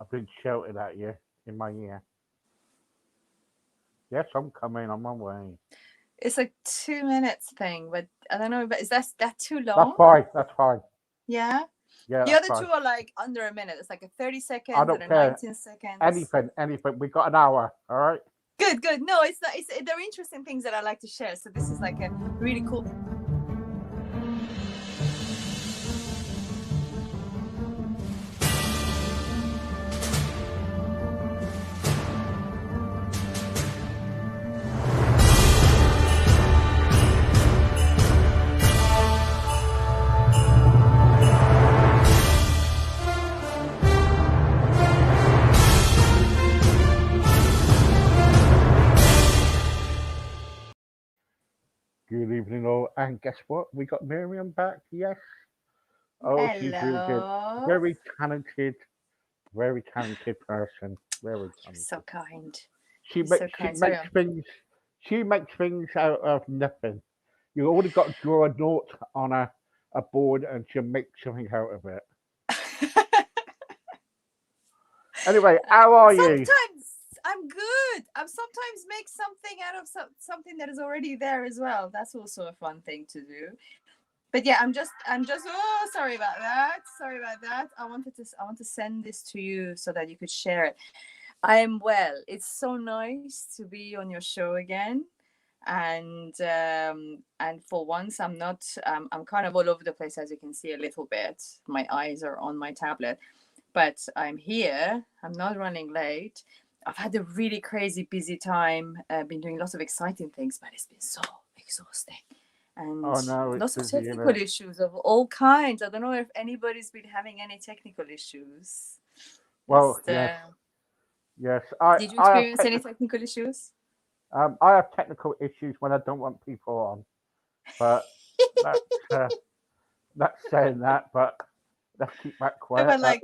I've been shouting at you in my ear. Yes, I'm coming. I'm on my way. It's like 2 minutes thing, but I don't know. But is that too That's long? fine. That's fine. Yeah. Yeah, The that's other two fine. are like under a minute. It's like a 30 I seconds and don't a care. 19 seconds. Anything, anything. We got an hour. All right. Good, good. No, it's not. It's they're interesting things that I like to share. So this is like a really cool. Good evening, all. And guess what? We got Miriam back. Yes. Oh, she's really good. Hello. Very talented. Very talented person. Very You're so talented. kind. She You're so makes she kind. Sorry. makes things. She makes things out of nothing. You only got to draw a note on a board, and she'll make something out of it. Anyway, how are you? Sometimes I'm good. I'm sometimes make something out of something that is already there as well. That's also a fun thing to do. But yeah, I'm just oh, sorry about that. Sorry about that. I want to send this to you so that you could share it. I am well. It's so nice to be on your show again. And for once I'm not I'm kind of all over the place, as you can see a little bit. My eyes are on my tablet, but I'm here. I'm not running late. I've had a really crazy busy time. I've been doing lots of exciting things, but it's been so exhausting. And Oh no, it's lots of busy, isn't technical it? issues of all kinds. I don't know if anybody's been having any technical issues. Well, Just, yes, yes. I did you I have experience any technical technical issues? I have technical issues when I don't want people on, but that's uh, that's saying that. But let's keep that No, quiet. but like,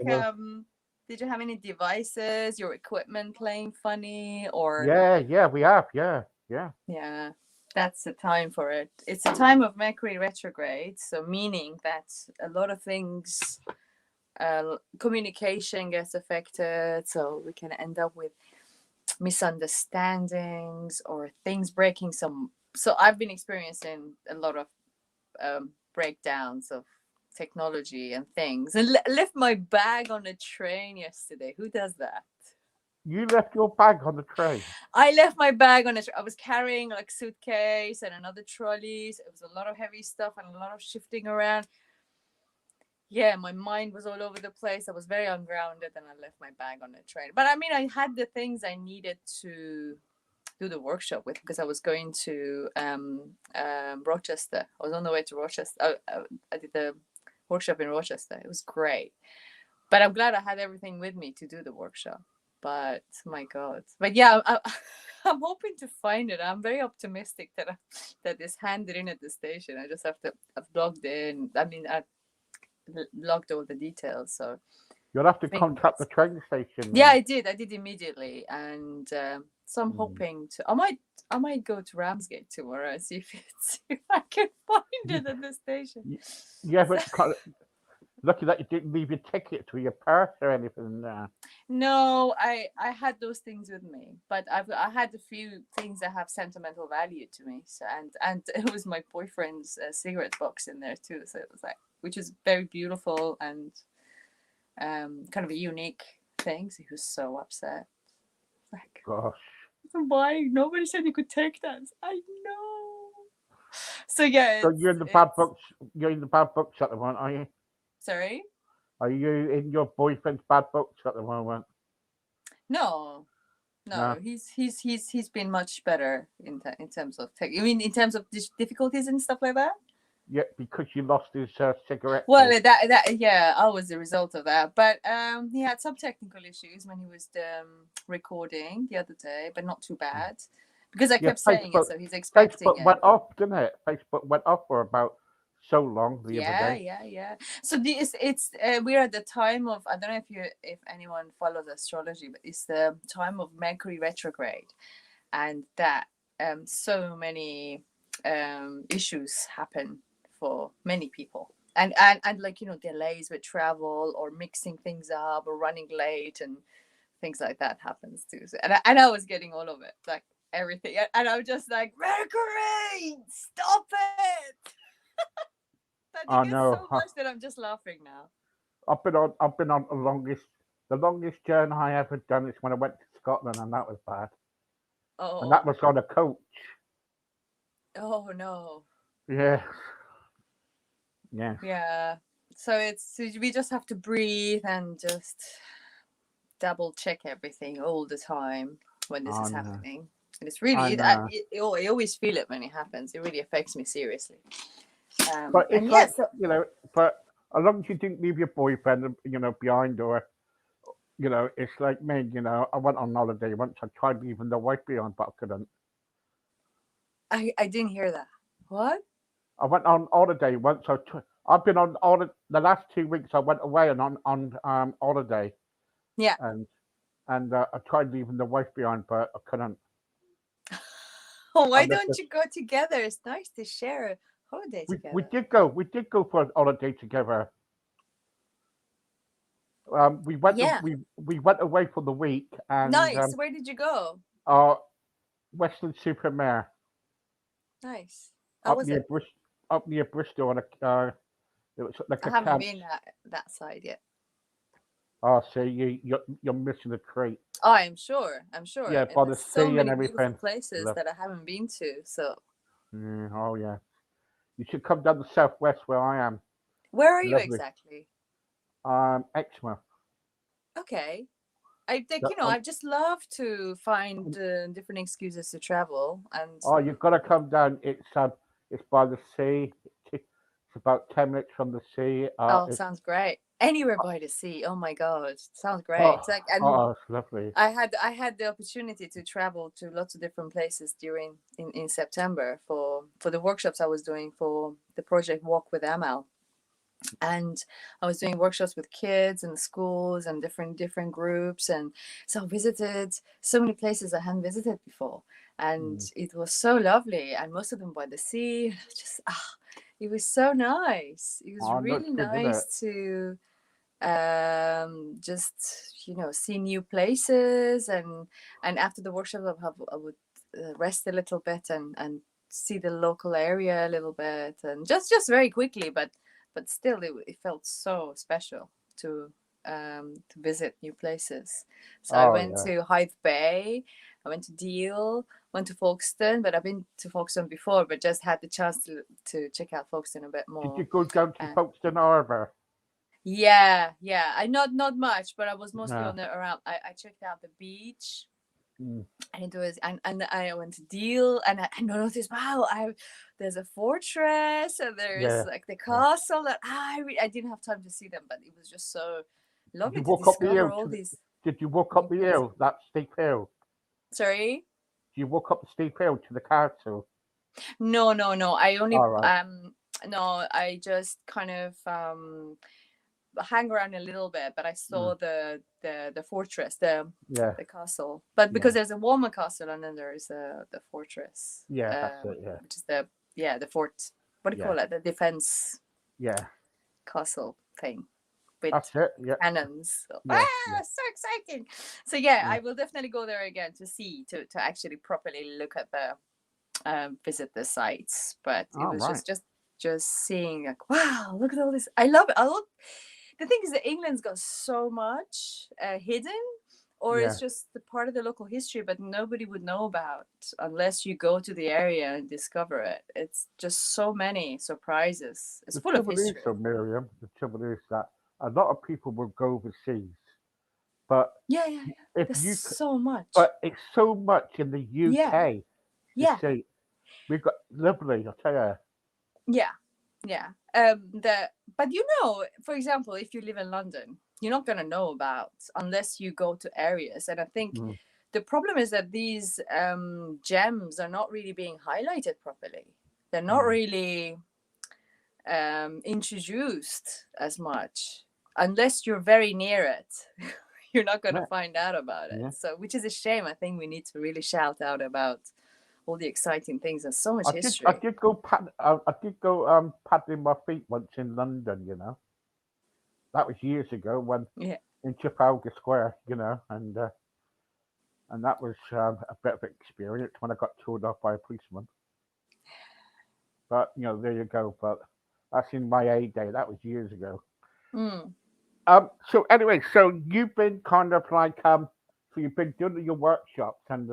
did you have any devices, your equipment playing funny, or Yeah, yeah, we have. Yeah, yeah. yeah, that's the time for it. It's a time of Mercury retrograde, so meaning that a lot of things, communication gets affected, so we can end up with misunderstandings or things breaking some. So I've been experiencing a lot of breakdowns of technology and things, and left my bag on a train yesterday. Who does that? You left your bag on the train. I left my bag on a I was carrying like suitcase and another trolley, so it was a lot of heavy stuff and a lot of shifting around. Yeah, my mind was all over the place. I was very ungrounded, and I left my bag on the train. But I mean, I had the things I needed to do the workshop with, because I was going to Rochester. I was on the way to Rochester. I did the workshop in Rochester. It was great. But I'm glad I had everything with me to do the workshop. But my God. But yeah, I'm hoping to find it. I'm very optimistic that it's handed in at the station. I just have to. I've logged in. I mean, I logged all the details. So You'll have to contact the fingers. train station Yeah, then. I did. I did immediately, and so I'm Mm. hoping to. I might go to Ramsgate tomorrow and see if it's if I can find You, it at the station. you So, haven't lucky that you didn't leave your ticket to your purse or anything there. no, I had those things with me, but I had a few things that have sentimental value to me. So and it was my boyfriend's cigarette box in there too. So it was like, which is very beautiful and kind of a unique thing. So he was so upset. Like, Gosh. why? Nobody said you could take that. I know. So yeah, So you're in the bad it's books. You're in the bad books at the moment, are you? sorry. Are you in your boyfriend's bad books at the moment? No, No. no, he's been much better in terms of tech. You mean in terms of difficulties and stuff like that? Yeah, because you lost his cigarette Well, case. that yeah, I was the result of that. But he had some technical issues when he was recording the other day, but not too bad because I Yeah, kept saying it, so he's expecting Facebook it. went off, didn't it? Facebook went off for about so long the other Yeah, day. yeah, yeah. So this it's we're at the time of, I don't know if anyone follows astrology, but it's the time of Mercury retrograde, and that so many issues happen for many people. and like, delays with travel or mixing things up or running late and things like that happens too. So, and I was getting all of it, like everything, and I'm just like, Mercury, stop it. But it I gets know. so much that I'm just laughing now. I've been on the longest journey I ever done is when I went to Scotland, and that was bad. And that Oh, was on a coach. oh no. Yes, yes. Yeah. So we just have to breathe and just double check everything all the time when this I is know. happening. And it's I really, know. I always feel it when it happens. It really affects me seriously. But And it's yeah, like, so but as long as you didn't leave your boyfriend, behind, or, it's like me, I went on holiday once. I tried leaving the wife behind, but I couldn't. I didn't hear that. What? I went on holiday once. I've been on all the last 2 weeks. I went away and on holiday, Yeah. and I tried leaving the wife behind, but I couldn't. Oh, why And that's don't just, you go together? It's nice to share a holiday we together. did go for a holiday together. Yeah. We went away for the week, and Nice. Where did you go? our Western Supermare Nice. How up was near it? Bristol, and it was like I a haven't camp. been that side yet. Oh, so you're missing a treat. Oh, I'm sure. I'm sure. Yeah, And by the there's so sea and many beautiful everything. places Love. that I haven't been to. So, Oh yeah. You should come down the southwest where I am. where are you Lovely. exactly? Exmoor. Okay. I think, The- I just love to find different excuses to travel. And oh, you've got to come down. It's by the sea. It's about 10 minutes from the sea. oh, sounds great. Anywhere by the sea. Oh my God. Sounds great. Oh, It's like, and oh, it's lovely. I had the opportunity to travel to lots of different places during in September for the workshops I was doing for the project Walk with Amal. And I was doing workshops with kids and schools and different groups, and so I visited so many places I hadn't visited before, and Mm. it was so lovely, and most of them by the sea. Just it was so nice. It was Oh, no, it's really good, isn't it? nice to just see new places, and after the workshop I would rest a little bit and see the local area a little bit, and just very quickly, but still it felt so special to visit new places. So I Oh went yeah. to Hythe Bay, I went to Deal, went to Folkestone, but I've been to Folkestone before, but just had the chance to check out Folkestone a bit Did you more. go down to uh, Folkestone Harbour? yeah. I not much, but I was mostly No. on the around. I checked out the beach, Mm. and it was and I went to Deal, and I noticed, wow, there's a fortress, and there's Yeah. like the Yeah. castle that I didn't have time to see them, but it was just so Did you lovely to walk up the discover hill all these Did you walk up new the places. hill? That steep hill? Sorry, Did you walk up the steep hill to the castle? no. I only All right. no, I just kind of hang around a little bit, but I Mm. saw the fortress, Yeah. the castle. But because Yeah. there's a warmer castle and then there's the fortress, Yeah. That's it. Yeah. which is the fort. What do you Yeah. call it? The defense Yeah. castle thing with That's it. Yeah. cannons. So, Yeah. Yeah. so exciting! So yeah, Yeah. I will definitely go there again to actually properly look at the visit the sites. But it All was right. just seeing like, wow, look at all this. I love it. I love the thing is that England's got so much hidden, or it's Yeah. just the part of the local history, but nobody would know about unless you go to the area and discover it. It's just so many surprises. It's The full of trouble is, history. though, Miriam, the trouble is that a lot of people will go overseas, but Yeah. if There's you, so much. but it's so much in the Yeah, UK to yeah, see. We've got lovely, I tell you. yeah, yeah. But for example, if you live in London, you're not gonna know about unless you go to areas. And I think Mm. the problem is that these gems are not really being highlighted properly. They're not Mm. really introduced as much unless you're very near it. You're not going to Yeah. find out about it. Yeah. So, which is a shame. I think we need to really shout out about all the exciting things. There's so much I history. did go I did go paddling my feet once in London. That was years ago when Yeah. in Trafalgar Square. And that was a bit of an experience when I got told off by a policeman. But there you go. But that's in my heyday. That was years ago. Mm, So anyway, so you've been kind of like so you've been doing your workshops, and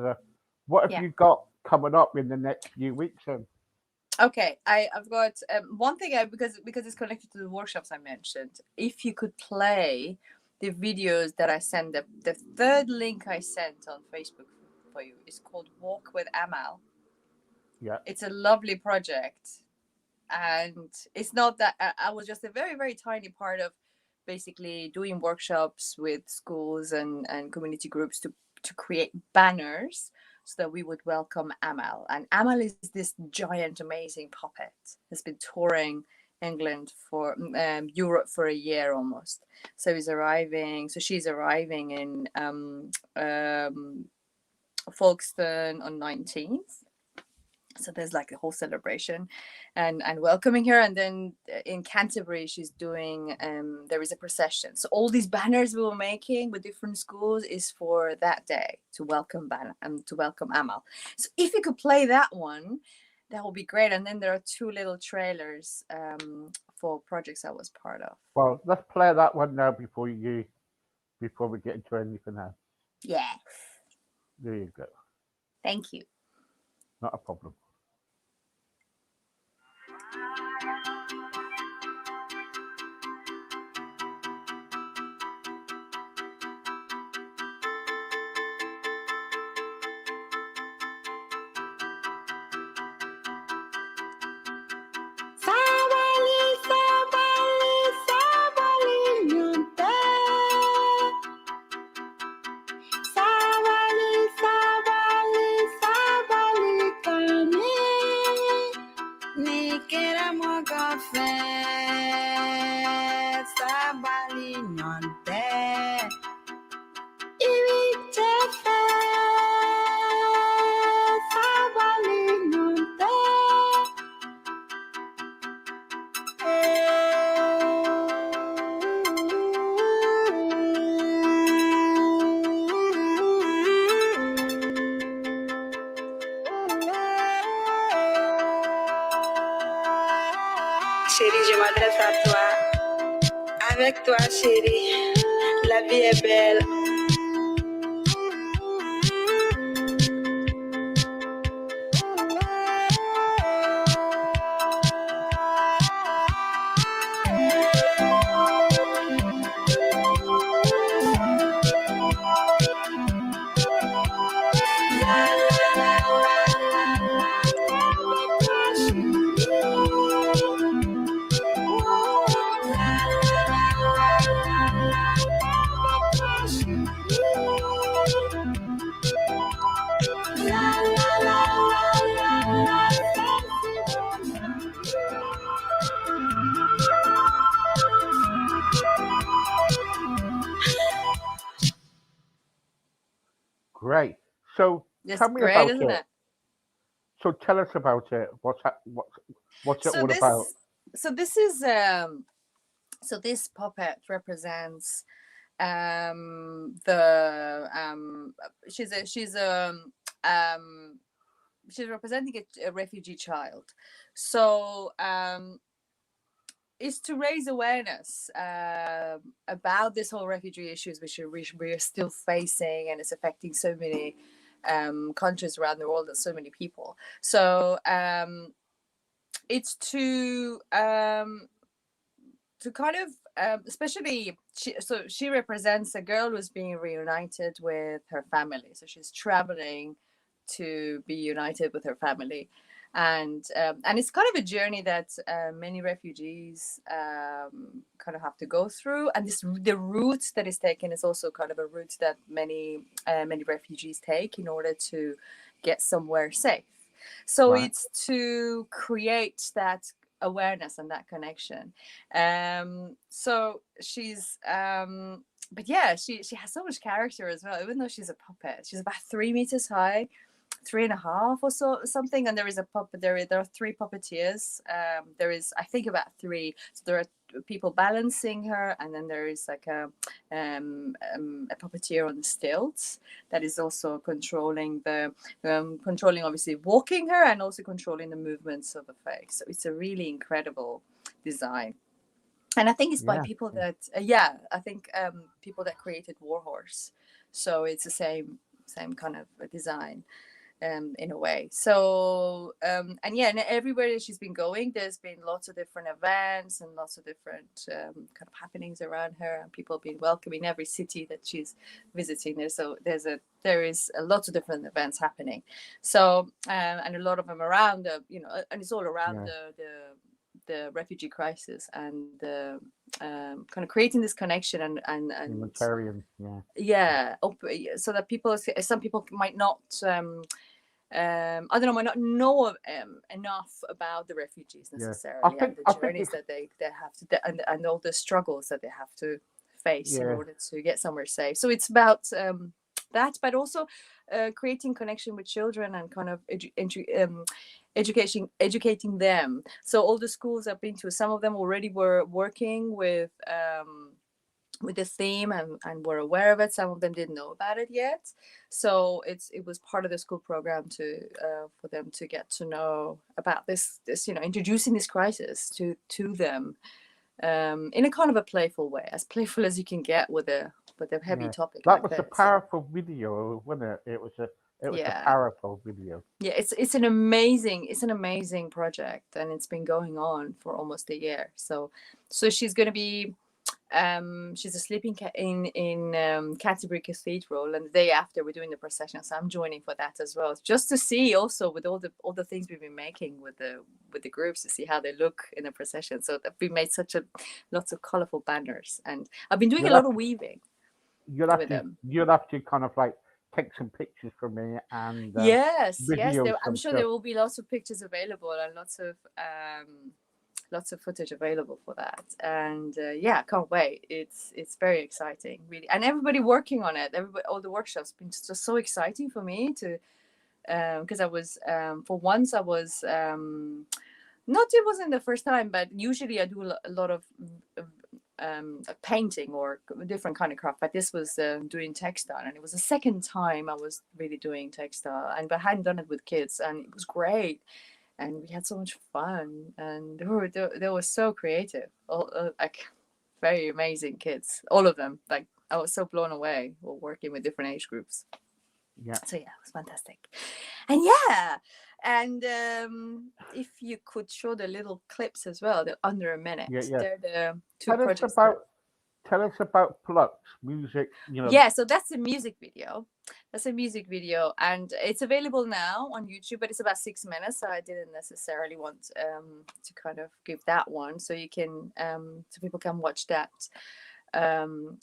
what have yeah. you got coming up in the next few weeks? And Okay. I've got one thing because it's connected to the workshops I mentioned. If you could play the videos that I sent, the third link I sent on Facebook for you is called Walk with Amal. yeah, It's a lovely project, and it's not that I was just a very very tiny part of basically doing workshops with schools and community groups to create banners so that we would welcome Amal. And Amal is this giant amazing puppet, has been touring England for Europe for a year almost. She's arriving in Folkestone on 19th. So there's like a whole celebration and welcoming her. And then in Canterbury she's doing there is a procession, so all these banners we were making with different schools is for that day to welcome to welcome Amal. So if you could play that one, that would be great. And then there are two little trailers for projects I was part of. well, let's play that one now before we get into anything else. Yeah, There you go. thank you. Not a problem. Sabali, sabali, sabali, nyonte. Sabali, sabali, sabali, kani. Ni queremos café. Sabali, nyonte. Iwi chefe. Sabali, nyonte. Chérie, je m'adresse à toi. Avec toi, chérie, la vie est belle. Great. So That's tell me great, about isn't it. it? So tell us about it. What's it So all about? this is so this puppet represents the um she's representing a refugee child. So is to raise awareness about this whole refugee issues which we are still facing, and it's affecting so many countries around the world and so many people. So it's to kind of especially she represents a girl who's being reunited with her family. So she's traveling to be united with her family, and it's kind of a journey that many refugees kind of have to go through. And the route that is taken is also kind of a route that many refugees take in order to get somewhere safe. So Right. it's to create that awareness and that connection. So she's but yeah, she has so much character as well. Even though she's a puppet, she's about 3 meters high, 3.5 or so something, and there is a puppet. There are three puppeteers. There is, I think, about three. So there are people balancing her, and then there is like a puppeteer on the stilts that is also controlling controlling, obviously, walking her, and also controlling the movements of the face. So it's a really incredible design. And I think it's by Yeah. people that I think people that created Warhorse. So it's the same kind of design in a way. So and yeah, and everywhere that she's been going, there's been lots of different events and lots of different kind of happenings around her, and people have been welcoming every city that she's visiting. There is a lot of different events happening. So and a lot of them around and it's all around the refugee crisis and kind of creating this connection and Humanitarian, so that some people might not I don't know, might not know enough about the refugees necessarily, and the journeys that they have to and all the struggles that they have to face in order to get somewhere safe. So it's about that, but also creating connection with children and kind of educating them. So all the schools I've been to, some of them already were working with the theme and were aware of it. Some of them didn't know about it yet. So it was part of the school program to for them to get to know about this introducing this crisis to them in a kind of a playful way, as playful as you can get with a heavy topic. That was a powerful video, wasn't it? It was a powerful video. Yeah, it's an amazing project, and it's been going on for almost a year. So she's going to be she's asleep in Canterbury Cathedral, and the day after we're doing the procession, so I'm joining for that as well, just to see also with all the things we've been making with the groups, to see how they look in the procession. So we made lots of colorful banners, and I've been doing a lot of weaving. You'll have to kind of like take some pictures for me, and yes, I'm sure there will be lots of pictures available and lots of footage available for that. And I can't wait. It's very exciting, really, and everybody working on it. All the workshops been just so exciting for me to because I was for once I was it wasn't the first time, but usually I do a lot of painting or different kind of craft, but this was doing textile, and it was the second time I was really doing textile, and I hadn't done it with kids, and it was great. And we had so much fun, and they were so creative, like very amazing kids, all of them. Like I was so blown away working with different age groups. Yeah. So it was fantastic. And if you could show the little clips as well, they're under a minute. Yeah. They're the two Tell projects. Tell us about Flux music. Yeah, so that's a music video. And it's available now on YouTube, but it's about 6 minutes, so I didn't necessarily want to kind of give that one, so you can so people can watch that on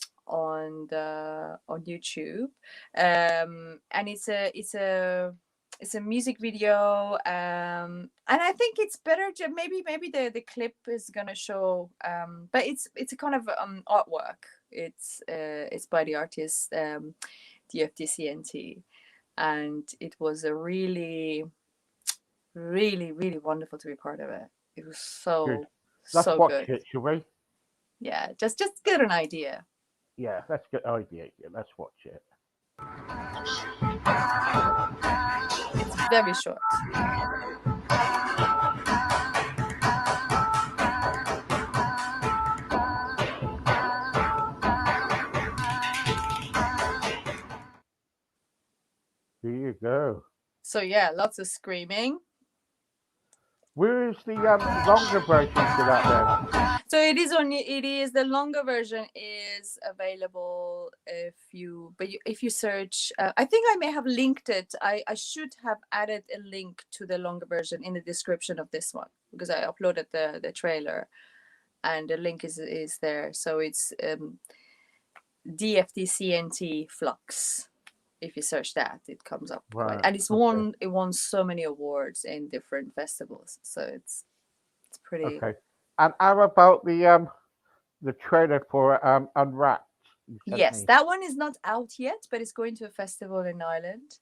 YouTube. And it's a music video, and I think it's better to maybe the clip is gonna show, but it's a kind of artwork. It's by the artist DFDCNT, and it was a really, really, really wonderful to be part of it. It was so Let's watch good. it, shall we? Yeah, just get an idea. Yeah, that's a good idea. Yeah, let's watch it. It's very short. Here you go. So yeah, lots of screaming. Where is the longer version to that then? So it is the longer version is available if you search. I think I may have linked it. I should have added a link to the longer version in the description of this one, because I uploaded the trailer, and the link is there. So it's DFDCNT Flux. If you search that, it comes up. Right. And it won so many awards in different festivals. So it's pretty. Okay. And how about the trailer for Unwrapped? Yes, that one is not out yet, but it's going to a festival in Ireland.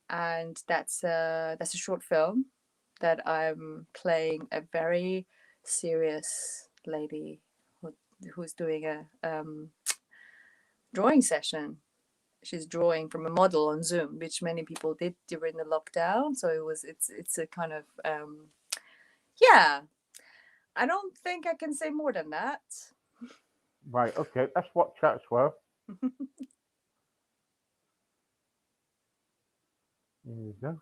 and that's a short film that I'm playing a very serious lady who's doing a drawing session. She's drawing from a model on Zoom, which many people did during the lockdown. So it's a kind of yeah. I don't think I can say more than that. Right. Okay. Let's watch that as well. There you go.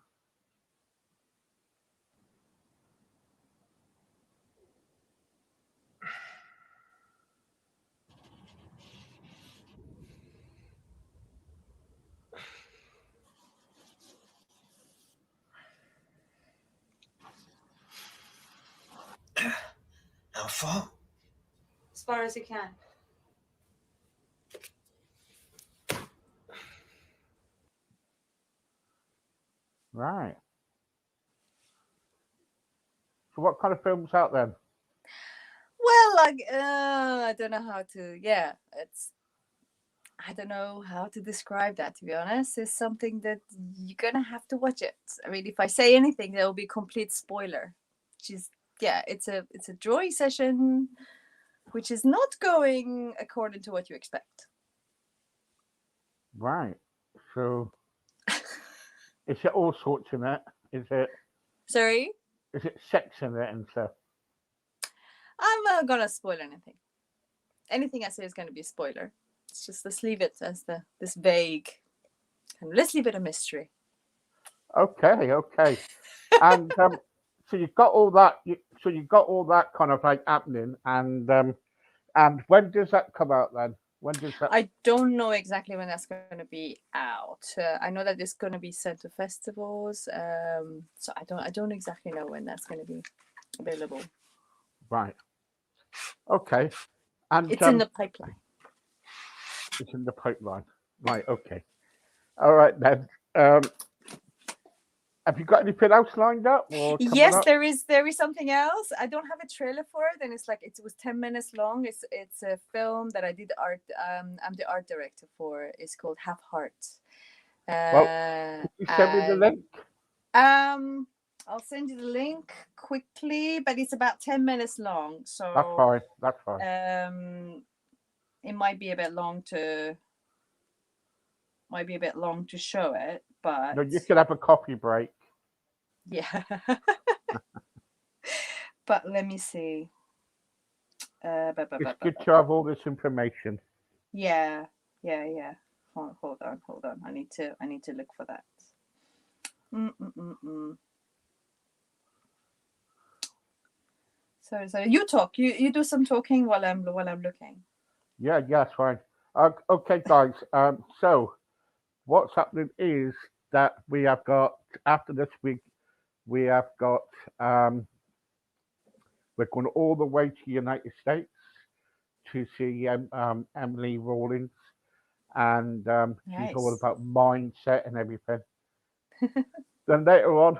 How far? As far as you can. Right. So, what kind of films out then? Well, like I don't know how to. Yeah, it's. I don't know how to describe that. To be honest, it's something that you're gonna have to watch it. I mean, if I say anything, there will be complete spoiler. Just yeah, it's a drawing session, which is not going according to what you expect. Right. So, is it all sorts in it? Is it? Sorry, Is it sex in it and stuff? I'm not gonna spoil anything. Anything I say is gonna be a spoiler. It's just let's leave it as this vague. Let's leave it a mystery. Okay. Okay. And so you've got all that. So you've got all that kind of like happening, and when does that come out then? When does that? I don't know exactly when that's going to be out. I know that it's going to be sent to festivals. So I don't exactly know when that's going to be available. Right. Okay. And It's in the pipeline. it's in the pipeline. Right. Okay. All right then. Have you got anything else lined up or coming Yes, up? there is something else. I don't have a trailer for it, and it's like it was 10 minutes long. It's a film that I did art. I'm the art director for. It's called Half Heart. Well, could you send me the And link? I'll send you the link quickly, but it's about 10 minutes long, That's so fine. That's fine. it might be a bit long to show it, but No, you could have a coffee break. yeah. But let me see. It's good to have all this information. Yeah. Hold on. I need to look for that. So you talk. You do some talking while I'm looking. Yeah, that's fine. Okay, guys. So what's happening is that we have got after this week, we have got we're going all the way to the United States to see Emily Rawlings, and she's all Nice. about mindset and everything. Then later on,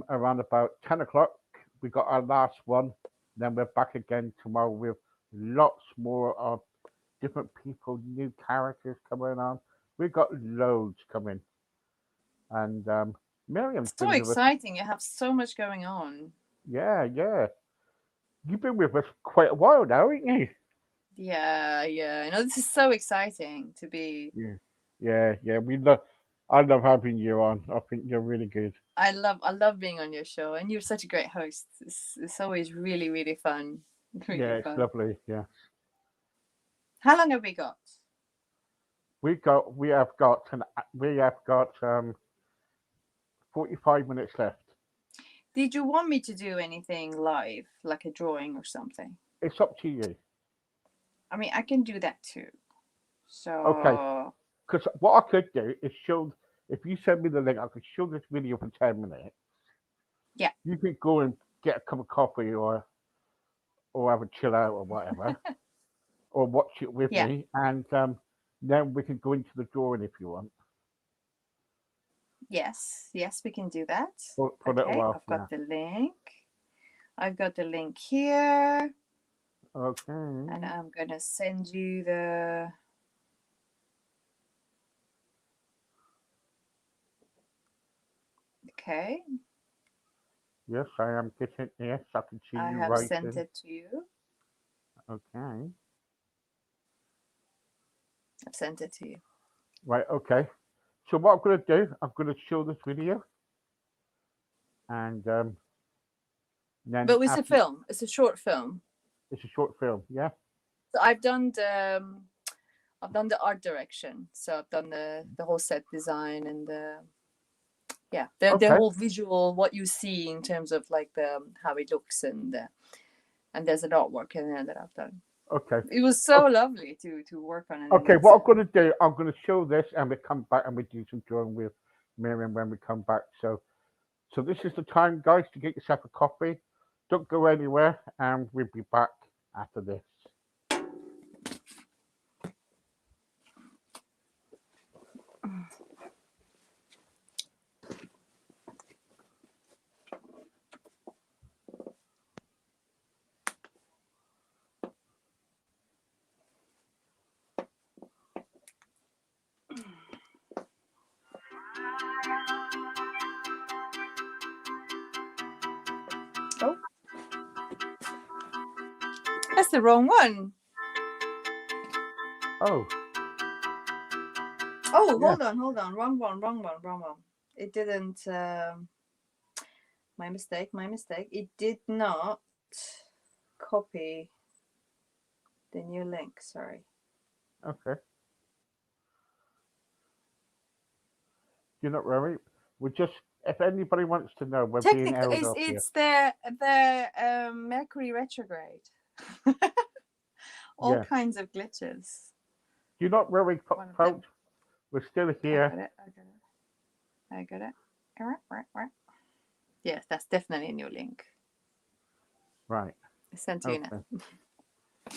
around about 10 o'clock, we got our last one. Then we're back again tomorrow with lots more of different people, new characters coming on. We've got loads coming, and Miriam's So been with us. exciting. You have so much going on. Yeah, yeah. You've been with us quite a while now, haven't you? Yeah. I know this is so exciting to be. Yeah, yeah. We love. I love having you on. I think you're really good. I love being on your show, and you're such a great host. It's always really fun. Yeah, Really it's fun. lovely. Yeah, How long have we got? we have got 45 minutes left. Did you want me to do anything live, like a drawing or something? It's up to you. I mean, I can do that too. Okay, So because what I could do is show. If you send me the link, I could show this video for 10 minutes. yeah, You could go and get a cup of coffee or have a chill out or whatever, or watch it with yeah. me, and then we can go into the drawing if you want Yes, we can do that. for a little Okay, while. I've Yeah. got the link. I've got the link here, Okay. and I'm gonna send you the. Okay, Yes, I am getting. Yes, I can see I you have sent writing. it to you. Okay. I've sent it to you. Right. Okay. So what I'm going to do, I'm going to show this video, and then But it's a after film. It's a short film. it's a short film. Yeah. So I've done the art direction. So I've done the whole set design and the Okay. whole visual, what you see in terms of like the how it looks, and there's an artwork in there that I've done. Okay. It was so lovely to work on an Okay. Indian What I'm set. going to do, I'm going to show this, and we come back and we do some drawing with Miriam when we come back. So this is the time, guys, to get yourself a coffee. Don't go anywhere, and we'll be back after this. Oh, that's the wrong one. Oh. Oh, Yeah. hold on. Wrong one. It didn't. My mistake. It did not copy the new link. Sorry. Okay. You're not worried. We just, if anybody wants to know, we're being Technically, held up here. it's the Mercury retrograde. All Yeah. kinds of glitches. You're not worried, One of them. folks. We're still here. I got it. Yes, that's definitely a new link. Right. I sent to you now.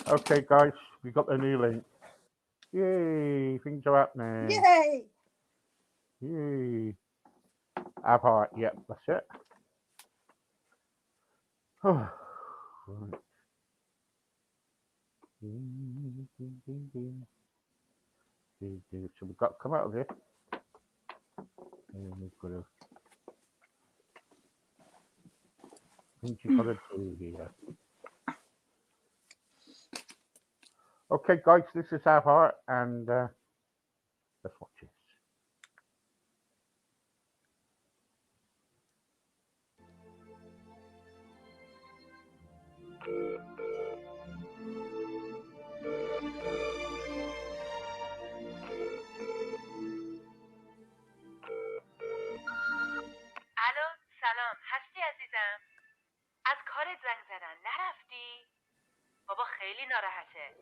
Okay, guys, we got the new link. Yay! Things are happening. Yay! Yay! Have heart. Yep, that's it. Right. So we've got to come out of this. And we've got to. Things you've got to do here. Okay, guys, this is Have Heart, and let's watch this. الو سلام هستی عزیزم از کارت زنگ زدن نرفتی بابا خیلی ناراحته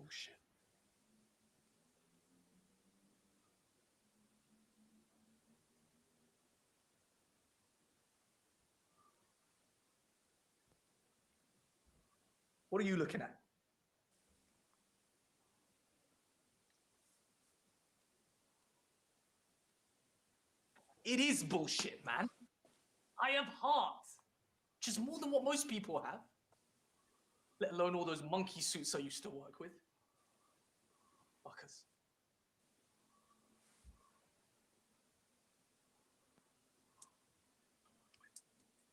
bullshit. What are you looking at? It is bullshit, man. I have heart, which is more than what most people have. Let alone all those monkey suits I used to work with. Fuckers.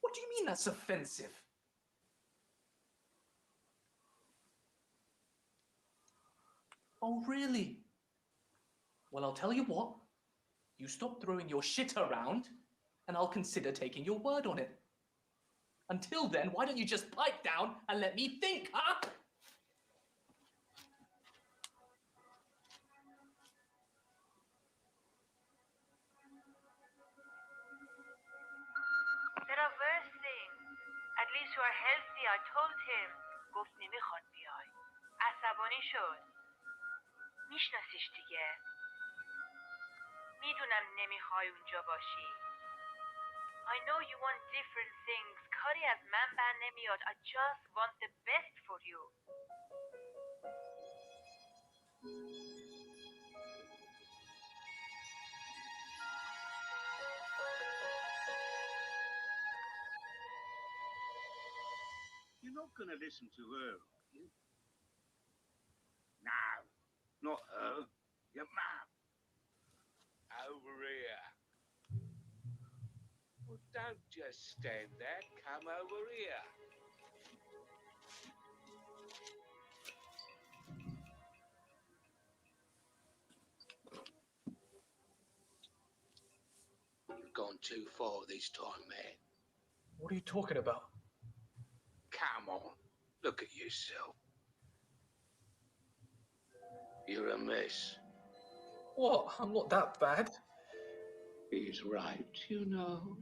What do you mean that's offensive? Oh, really? Well, I'll tell you what. You stop throwing your shit around, and I'll consider taking your word on it. Until then, why don't you just pipe down and let me think, huh? There are worse things. At least you are healthy. I told him. گفت نمیخواد بیای. عصبانی شد. میشناسیش دیگه. میدونم نمیخوای اونجا باشی. I know you want different things. کاری از من بر نمیاد. I just want the best for you. You're not going to listen to her, are you? No, not her. Your mum. Over here. Well, don't just stand there. Come over here. You've gone too far this time, man. What are you talking about? Come on. Look at yourself. You're a mess. What? I'm not that bad. He's right, you know.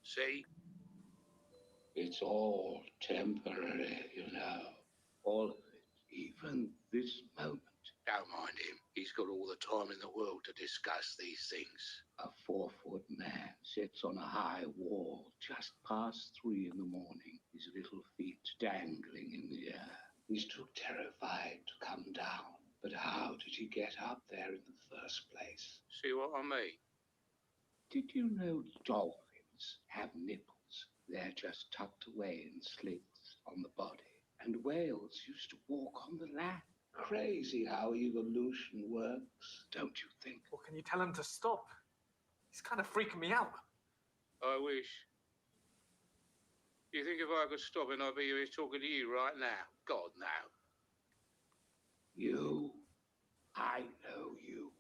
See? It's all temporary, you know. All of it. Even this moment. Don't mind him. He's got all the time in the world to discuss these things. A 4-foot man sits on a high wall just past 3 in the morning, his little feet dangling in the air. He's too terrified to come down. But how did he get up there in the first place? See what I mean? Did you know dolphins have nipples? They're just tucked away in slits on the body. And whales used to walk on the land. Crazy how evolution works, don't you think? Well, can you tell him to stop? He's kind of freaking me out. I wish. You think if I could stop it, I'd be here talking to you right now? God, no. You. I know you.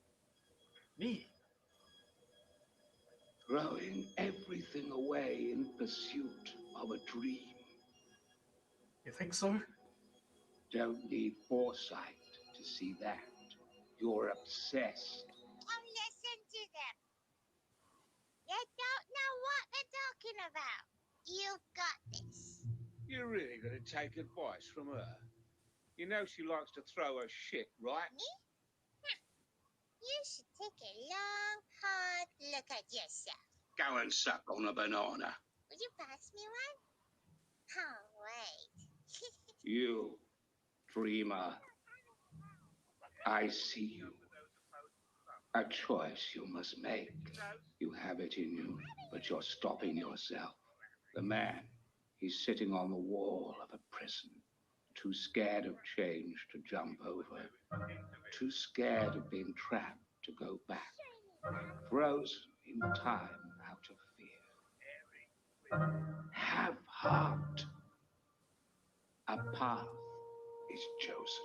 Me? Throwing everything away in pursuit of a dream. You think so? Don't need foresight to see that. You're obsessed. Don't listen to them. They don't know what they're talking about. You've got this. You're really going to take advice from her? You know she likes to throw her shit, right? Me? You should take a long, hard look at yourself. Go and suck on a banana. Would you pass me one? Oh, wait. You, dreamer. I see you. A choice you must make. You have it in you, but you're stopping yourself. The man, he's sitting on the wall of a prison, too scared of change to jump over, too scared of being trapped to go back, frozen in time out of fear. Have heart. A path is chosen.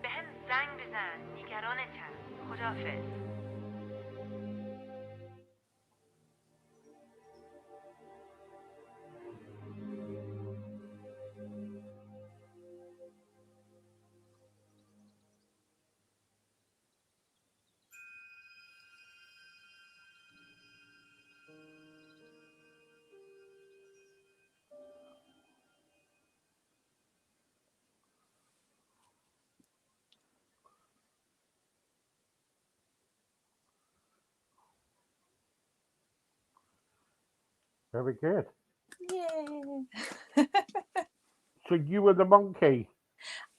بهم زنگ بزن، نگرانتم. خداحافظ. Very good. Yay. So you were the monkey.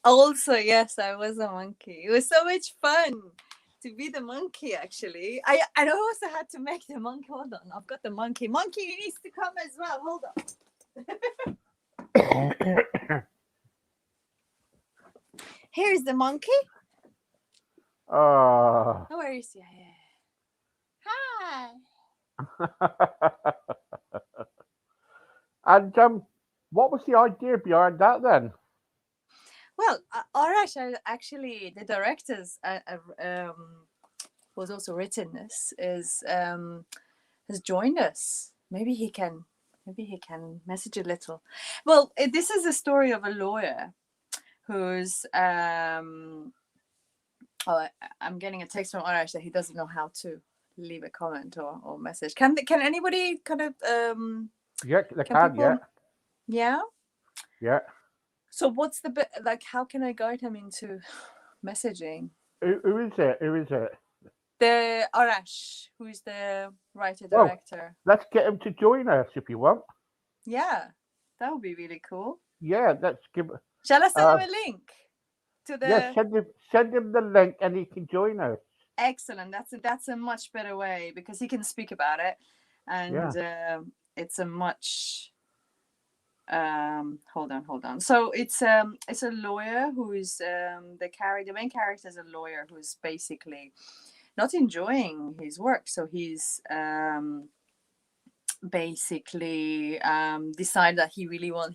Also, yes, I was a monkey. It was so much fun to be the monkey, actually. I also had to make the monkey. Hold on, I've got the monkey. Monkey needs to come as well. Hold on. Here's the monkey. Oh. Where is he? Hi. And what was the idea behind that then? Well, Arash, actually, the directors who's also written this has joined us. Maybe he can message a little. Well, this is a story of a lawyer who's I'm getting a text from Arash that he doesn't know how to leave a comment or message. Can anybody kind of Yeah, they can can, people, yeah? Yeah. So what's the bit like? How can I guide him into messaging? Who is it? Who is it? The Arash, who's the writer Well, director. let's get him to join us if you want. Yeah, that would be really cool. Yeah, let's give. Shall I send him a link to the? Yes, send him the link and he can join us. Excellent. That's a much better way because he can speak about it, and it's a much. Hold on. So it's a lawyer who's the main character is a lawyer who's basically not enjoying his work. So he's basically decided that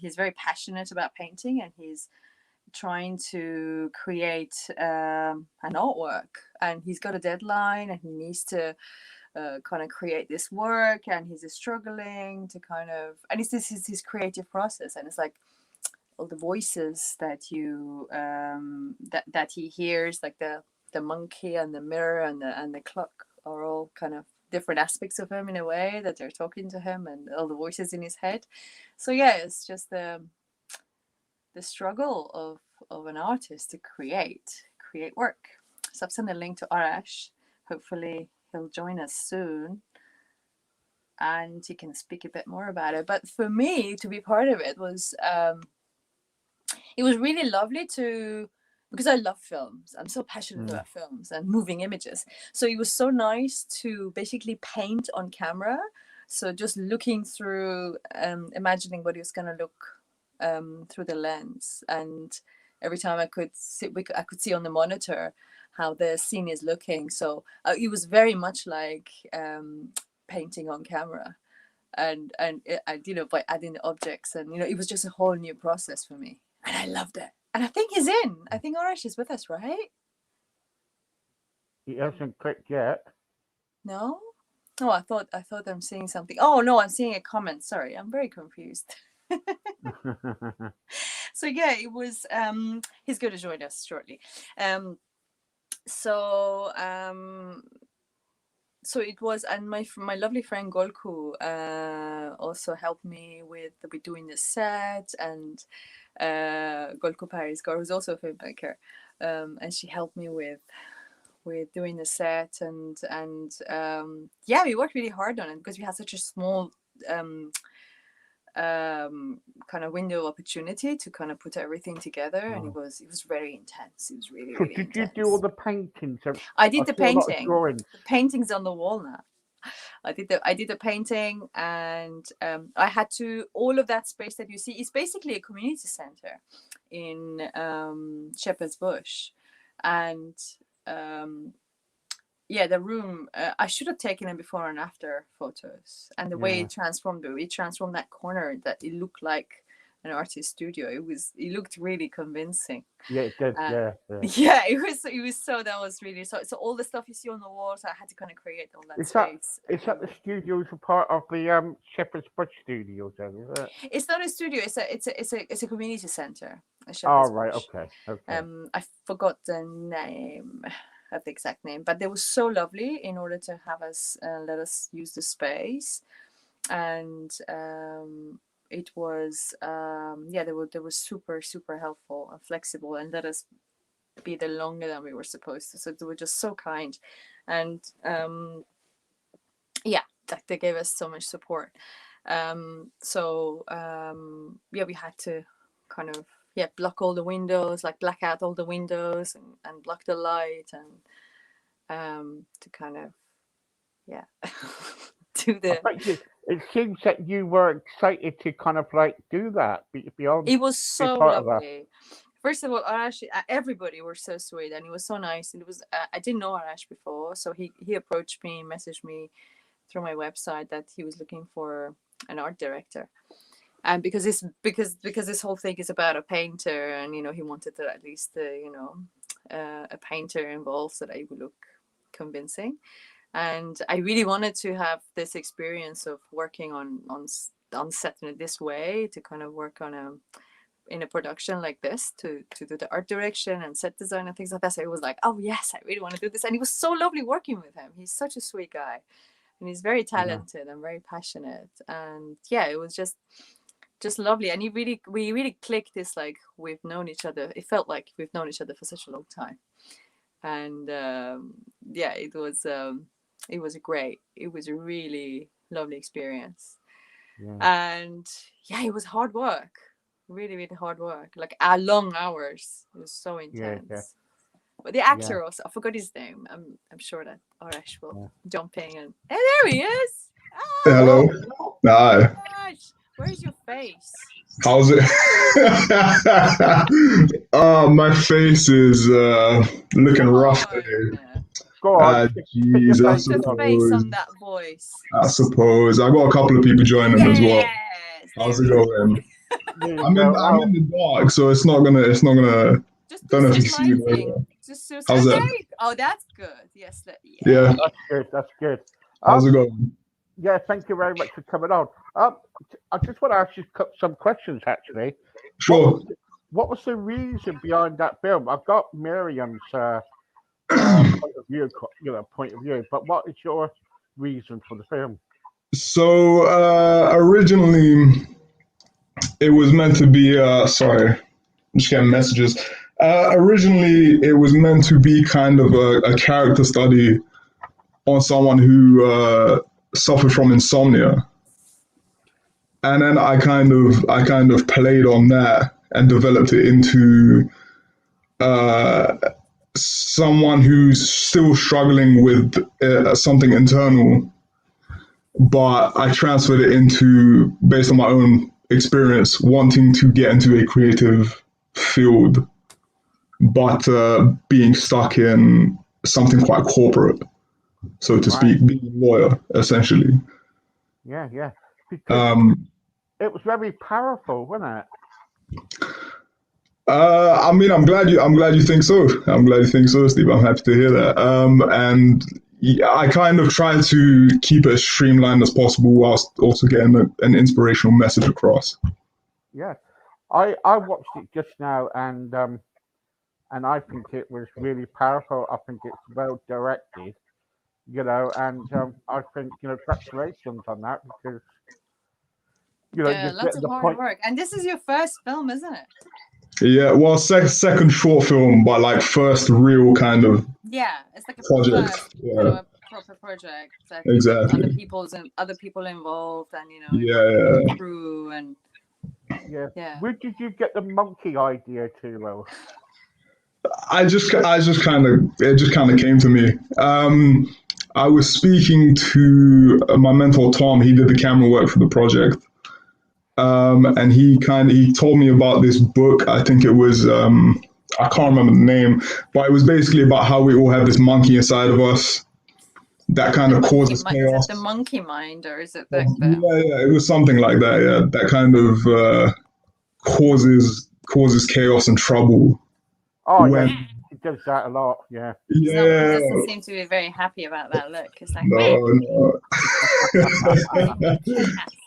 he's very passionate about painting and he's trying to create an artwork, and he's got a deadline and he needs to kind of create this work, and he's struggling to kind of, and this is his creative process, and it's like all the voices that you that he hears, like the monkey and the mirror and the clock are all kind of different aspects of him in a way that they're talking to him, and all the voices in his head. So yeah, it's just the struggle of an artist to create work. So I've sent a link to Arash. Hopefully he'll join us soon and he can speak a bit more about it. But for me to be part of it was really lovely because I love films. I'm so passionate about films and moving images. So it was so nice to basically paint on camera. So just looking through, imagining what it was going to look through the lens, and every time I could see on the monitor how the scene is looking. So it was very much like painting on camera, and by adding the objects, and it was just a whole new process for me, and I loved it. And I think he's in. I think Arash is with us, right? It hasn't clicked yet. No? Oh, I thought I'm seeing something. Oh no, I'm seeing a comment. Sorry, I'm very confused. So yeah, it was he's going to join us shortly. So so it was, and my lovely friend Golku also helped me with doing the set, and Golku Paris who's also a filmmaker, and she helped me with doing the set, and yeah, we worked really hard on it because we had such a small kind of window of opportunity to kind of put everything together, and it was very intense. It was really So really did you intense. do all the paintings? I did the saw a lot of painting. drawings. The painting's on the wall now. I did the painting, and I had to, all of that space that you see is basically a community center in Shepherd's Bush, and yeah, the room. I should have taken a before and after photos, and the way Yeah. it transformed that corner, that it looked like an artist studio. It looked really convincing. Yeah, it did. Yeah. Yeah, it was so, that was really so all the stuff you see on the walls, I had to kind of create all that space. Is that the studios a part of the Shepherd's Bush Studios? Then is it? It's not a studio. It's a community center. Oh right, okay. I forgot the name of the exact name, but they were so lovely in order to have us let us use the space, and it was yeah, they were super helpful and flexible, and let us be there longer than we were supposed to. So they were just so kind, and yeah, they gave us so much support. So yeah, we had to kind of block all the windows, like black out all the windows, and block the light, and to kind of do the. It seems that you were excited to kind of like do that beyond. It was so lovely. First of all, Arash, everybody were so sweet, and it was so nice. And it was I didn't know Arash before, so he approached me, messaged me through my website that he was looking for an art director, and because this whole thing is about a painter, and he wanted to at least a painter involved so that it would look convincing. And I really wanted to have this experience of working on set in this way, to kind of work in a production like this, to do the art direction and set design and things like that. So it was like, oh yes, I really want to do this. And it was so lovely working with him. He's such a sweet guy, and he's very talented and very passionate. And yeah, it was just lovely. And we really clicked. This, like, we've known each other. It felt like we've known each other for such a long time. And yeah, it was a really lovely experience. And yeah, it was hard work, really hard work, like long hours. It was so intense. But the actor also, I forgot his name. I'm sure that Arash will jump in, and hey, there he is. Hello. Hi. Gosh, where's your face? How's it? My face is looking rough today. Jeez, I suppose. On that voice. I suppose. I got a couple of people joining as well. How's it going? I'm in the dark, so it's not gonna. Just don't know if you see me. How's that? Oh, that's good. Yes. Yeah. That's good. How's it going? Yeah, thank you very much for coming on. I just want to ask you some questions, actually. Sure. What was the reason behind that film? I've got Miriam's point of view, but what is your reason for the film? So originally, it was meant to be. Sorry, I'm just getting messages. Originally, it was meant to be kind of a character study on someone who suffered from insomnia, and then I kind of played on that and developed it into someone who's still struggling with something internal, but I transferred it into, based on my own experience, wanting to get into a creative field, but being stuck in something quite corporate, so to speak, being a lawyer, essentially. Yeah. Because it was very powerful, wasn't it? I mean, I'm glad you think so. I'm glad you think so, Steve. I'm happy to hear that. And yeah, I kind of try to keep it as streamlined as possible whilst also getting an inspirational message across. Yeah, I watched it just now, and I think it was really powerful. I think it's well directed, and I think congratulations on that because Yeah, you're lots getting of the hard point. work. And this is your first film, isn't it? Yeah, well, second short film, but like first real kind of Yeah, it's like a project. first Yeah, kind of a proper project that with exactly. other people involved, and Yeah, involved yeah. crew and Yeah, yeah. where did you get the monkey idea to, Will? I just kind of, it just kind of came to me. I was speaking to my mentor Tom. He did the camera work for the project, and he told me about this book. I think it was I can't remember the name, but it was basically about how we all have this monkey inside of us that kind of causes Is it chaos. the monkey mind, or is it Yeah, like the yeah, it was something like that. Yeah, that kind of causes chaos and trouble Oh yeah, when. he does that a lot. Yeah. he's not he Yeah, doesn't seem to be very happy about that look. It's like no, no.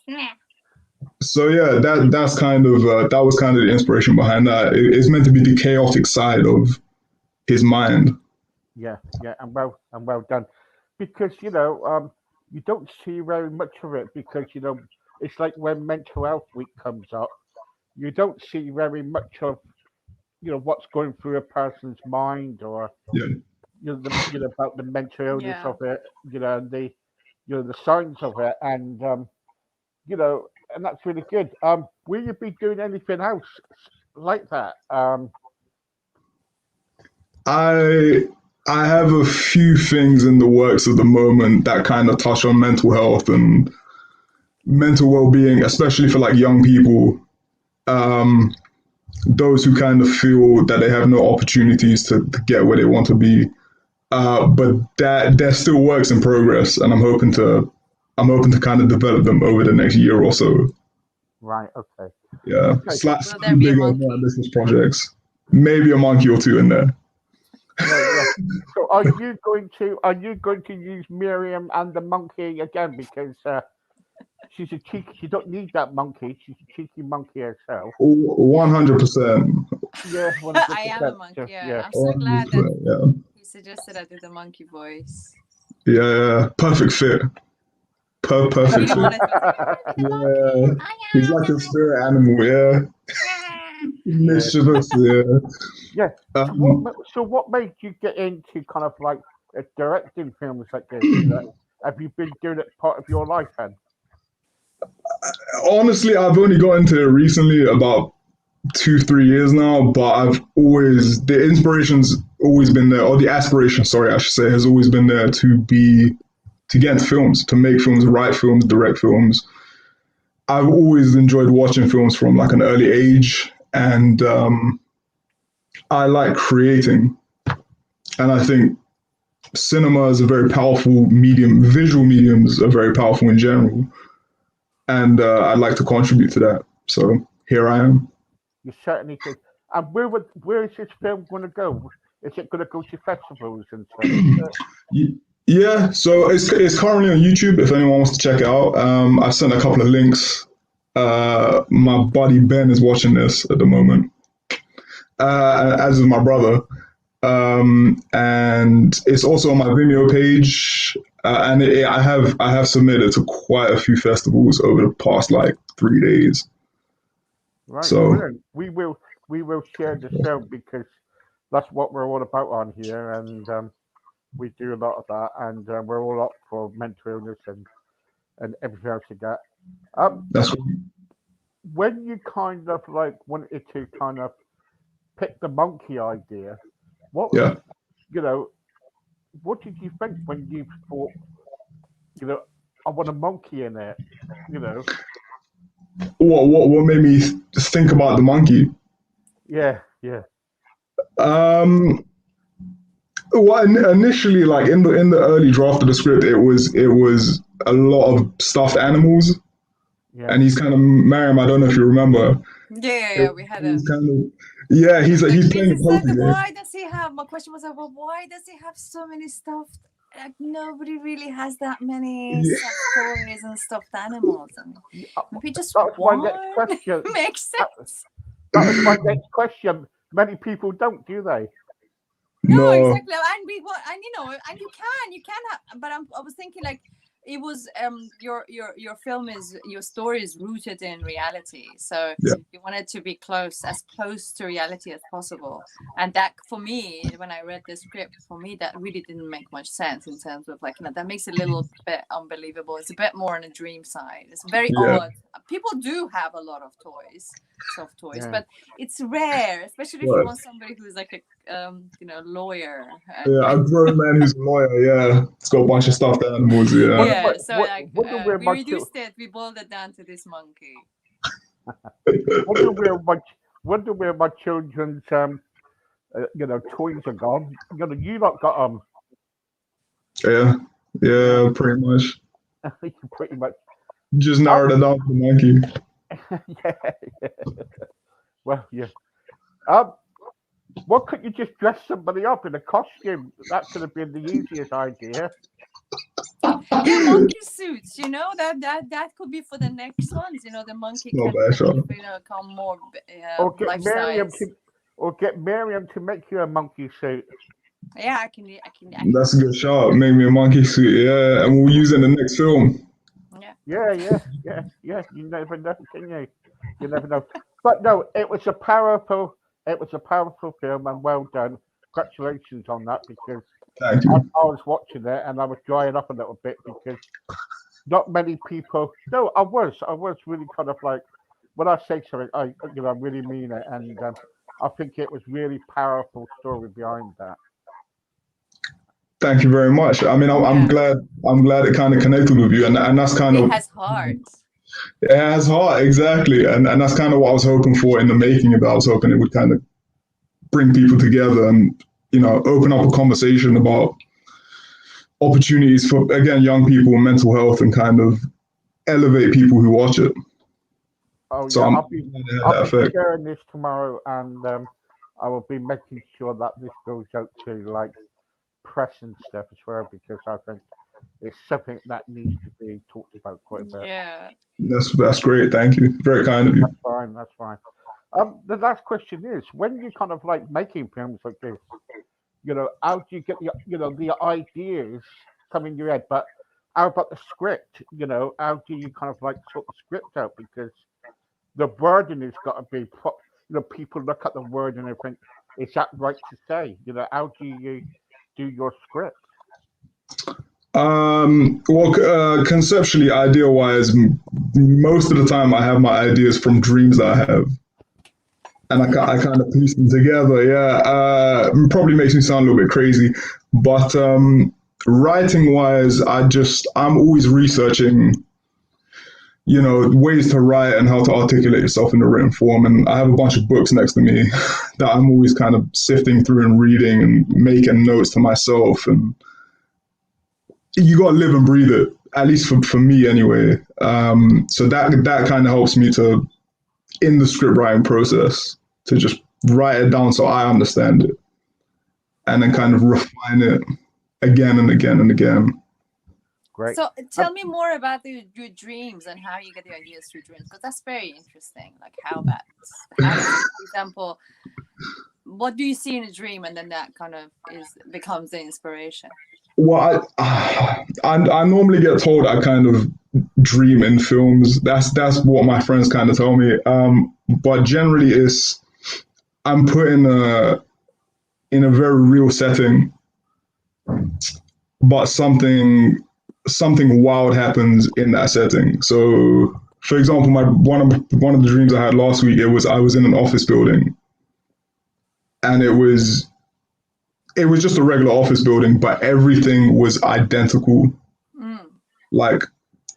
Snap. So yeah, that's kind of that was kind of the inspiration behind that. It's meant to be the chaotic side of his mind. Yeah, yeah, and well done. Because you don't see very much of it because it's like when Mental Health Week comes up, you don't see very much of what's going through a person's mind or Yeah, about the mental illness yeah. of it, and the signs of it, you know, and that's really good. Will you be doing anything else like that? I I have a few things in the works at the moment that kind of touch on mental health and mental well-being, especially for like young people. Um, those who kind of feel that they have no opportunities to get where they want to be. But that there's still works in progress, and I'm hoping to kind of develop them over the next year or so. Right. Okay. Yeah, Okay. Will there slightly be a bigger, more monkey? ambitious projects. Maybe a monkey or two in there. Yeah. Yeah. So, are you going to use Miriam and the monkey again because she's a cheeky? She don't need that monkey. She's a cheeky monkey herself. 100%. Yeah. I am a 100%. monkey. Yeah, Yeah. I'm so glad that 100%. Yeah. he suggested I do the monkey voice. Yeah, yeah. Perfect fit. I Perfect really fit. wanted to. Yeah. He's like a spirit animal. Yeah. Yeah. Mischievous. Yeah. Yeah. So Um, what made you get into kind of like directing films like this? Have you been doing it part of your life then? honestly, I've only got into it recently, about 2, 3 years now, but the inspiration's always been there, or the aspiration, sorry, I should say, has always been there to get into films, to make films, write films, direct films. I've always enjoyed watching films from like an early age, and I like creating. And I think cinema is a very powerful medium. Visual mediums are very powerful in general, and I'd like to contribute to that. So here I am. You certainly did. And where is this film going to go? Is it going to go to festivals and stuff? Yeah, so it's currently on YouTube if anyone wants to check it out. I've sent a couple of links. My buddy Ben is watching this at the moment, as is my brother. And it's also on my Vimeo page, and I have submitted to quite a few festivals over the past like 3 days. Right, So brilliant. We will share this film because that's what we're all about on here, and we do a lot of that, and we're all up for mental illness and everything else like that. that's When you kind of like wanted to kind of pick the monkey idea, what yeah. you know, what did you think when you thought, I want a monkey in it, you know? What made me think about the monkey? Yeah, yeah, Um, well, initially, like in the early draft of the script, it was a lot of stuffed animals, yeah, and he's kind of Maryam. I don't know if you remember. Yeah, It, we had it was a kind of Yeah, he's Like, he's this playing a is like, poker game. why does he have? My question was like, well, why does he have so many stuffed? Like, nobody really has that many Yeah. stuffed toys and stuffed animals, and maybe just That was my next one question. makes That, sense. that was my next question. Many people don't, do they? No, No. exactly, and we want, and and you can have, but I was thinking like it was your film is your story is rooted in reality, so Yeah. you want it to be as close to reality as possible, and that for me when I read the script, for me that really didn't make much sense in terms of like that makes it a little bit unbelievable. It's a bit more on the dream side. It's very Yeah. odd. People do have a lot of toys, soft toys, Yeah. but it's rare, especially if Right. you want somebody who's like a lawyer. And, Yeah, a grown man who's a lawyer. Yeah, it's got a bunch of stuffed animals. Yeah. yeah, so like Wonder where we my reduced it. We boiled it down to this monkey. wonder where my children's toys are gone. You lot got Yeah. Yeah. Pretty much. pretty much. Just narrowed it down to the monkey. Yeah. Well, yeah. What could you just dress somebody up in a costume? That could have been the easiest idea. Yeah, monkey suits. That could be for the next ones. The monkey Not can bad, Sean. become more Or get life Miriam size. to, or get Miriam to make you a monkey suit. Yeah, I can. That's a good shot. Make me a monkey suit. Yeah, and we'll use it in the next film. Yeah. You never know, can you? You never know. But no, it was a powerful film and well done. Congratulations on that, because Thank I you. was watching it and I was drying up a little bit because not many people. No, I was really kind of like, when I say something, I really mean it, and I think it was really powerful story behind that. Thank you very much. I mean, I'm Yeah. glad. I'm glad it kind of connected with you, and that's kind It of has heart. it has heart exactly, and that's kind of what I was hoping for in the making of it. I was hoping it would kind of bring people together and open up a conversation about opportunities for again young people, mental health, and kind of elevate people who watch it. Oh So yeah, I'm I'll be glad it had that effect. sharing this tomorrow, and I will be making sure that this goes out to like press and stuff as well, because I think it's something that needs to be talked about quite a bit. Yeah. That's great. Thank you. Very kind of you. That's fine. The last question is: when you kind of like making films like this, how do you get the ideas come in your head? But how about the script? How do you kind of like sort the script out? Because the wording has got to be, people look at the word and they think, is that right to say? How do you do your script? Well, conceptually, idea-wise, most of the time I have my ideas from dreams that I have, and I kind of piece them together. Yeah, probably makes me sound a little bit crazy, but writing-wise, I'm always researching, ways to write and how to articulate yourself in a written form. And I have a bunch of books next to me that I'm always kind of sifting through and reading and making notes to myself. And you got to live and breathe it, at least for me anyway. So that kind of helps me to, in the script writing process, to just write it down so I understand it, and then kind of refine it again and again and again. Great. So tell me more about your dreams and how you get the ideas through dreams, because that's very interesting. Like how, for example, what do you see in a dream, and then that kind of becomes the inspiration? Well, I normally get told I kind of dream in films. That's what my friends kind of tell me. But generally, I'm put in a very real setting, but something wild happens in that setting. So, for example, one of the dreams I had last week, I was in an office building, and it was just a regular office building, but everything was identical, like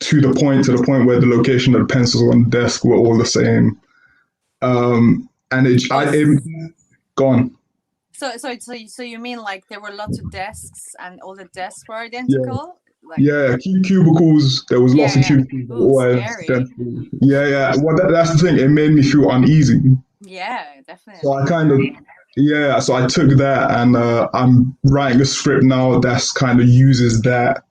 to the point where the location of the pencils on the desk were all the same. And it gone. So you mean like there were lots of desks and all the desks were identical? Yeah, cubicles. There was lots of cubicles. Ooh, scary. Yeah. Well, that's the thing. It made me feel uneasy. Yeah, definitely. So I kind of, yeah, so I took that and I'm writing a script now that's kind of uses that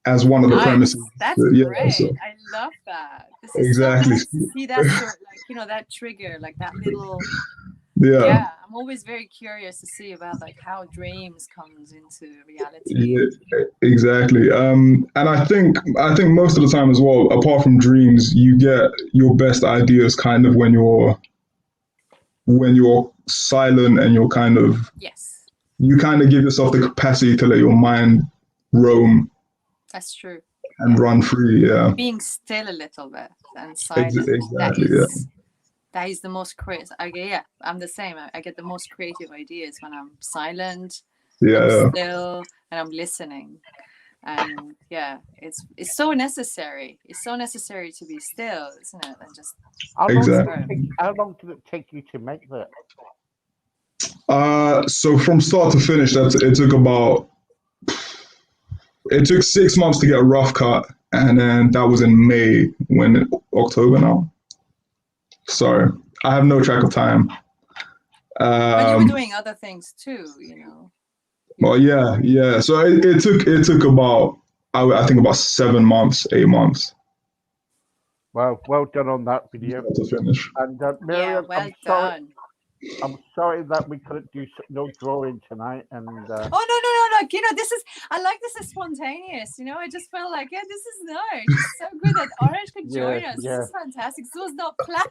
as one of the Nice. premises. That's Yeah, great. so I love that. This is exactly. so nice to see that sort, like, you know, that trigger, like that little. Yeah. Yeah, I'm always very curious to see about like how dreams comes into reality. Yeah, exactly. And I think most of the time as well, apart from dreams, you get your best ideas kind of when you're silent and you're kind of Yes, you kind of give yourself the capacity to let your mind roam that's true. and Yeah. run free. Yeah, Being still a little bit and silent. exactly. Yeah, That is the most creative. Yeah, I'm the same. I get the most creative ideas when I'm silent, I'm yeah, still, and I'm listening. And yeah, it's so necessary. It's so necessary to be still, isn't it? And just exactly. How long did it take you to make that? So from start to finish, it took 6 months to get a rough cut, and then that was in May. When October now. Sorry, I have no track of time. but you were doing other things too, you know. Well, yeah. So it took about I think about 7 months, 8 months Well done on that video. to finish. And Yeah, Miriam, well sorry, done. I'm sorry that we couldn't do no drawing tonight. And Oh no! You know, I like this is spontaneous. You know, I just felt like, yeah, this is nice. It's so good that Orange could join us. yeah. This is fantastic. This was not planned.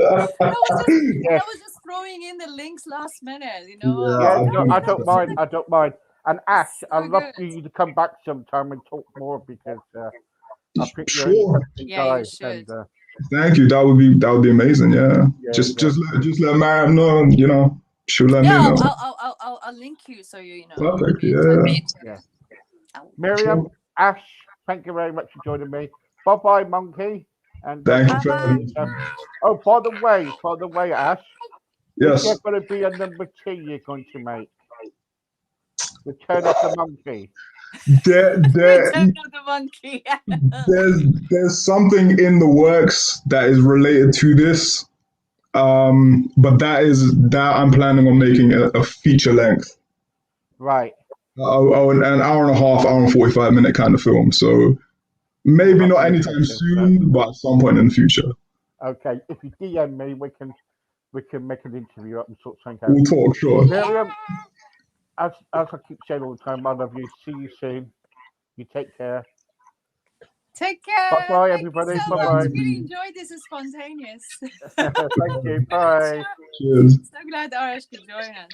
I was just throwing in the links last minute. You know. Yeah, no, I don't mind. I don't mind. And Ash, So I'd love for good. you to come back sometime and talk more because I think you're Sure. an interesting Yeah, guy. you should. And, Thank you. That would be amazing. Yeah. Yeah, just yeah. just let Maryam know. You know, she'll let me Yeah, know. I'll link you so you know. Perfect. be in touch. Yeah. Miriam, Ash, thank you very much for joining me. Bye bye, monkey. And Thank you. Bye-bye. Very much. oh, by the way, Ash, Yes. is there going to be a number 2 you're going to make? Return of the Monkey. Return of the Monkey. There's something in the works that is related to this, but that I'm planning on making a feature length, Right. an hour and a half, hour and 45 minute kind of film. So maybe not That'd be anytime effective, soon, but at some point in the future. Okay, if you DM me, we can make an interview up and sort something out. We'll talk, sure. Miriam, as I keep saying all the time, I love you. See you soon. You take care. Take care. Bye, Thank everybody. you so Bye much. bye. Really enjoyed this. It's spontaneous. Thank you. Bye. Cheers. So glad Arash could join us.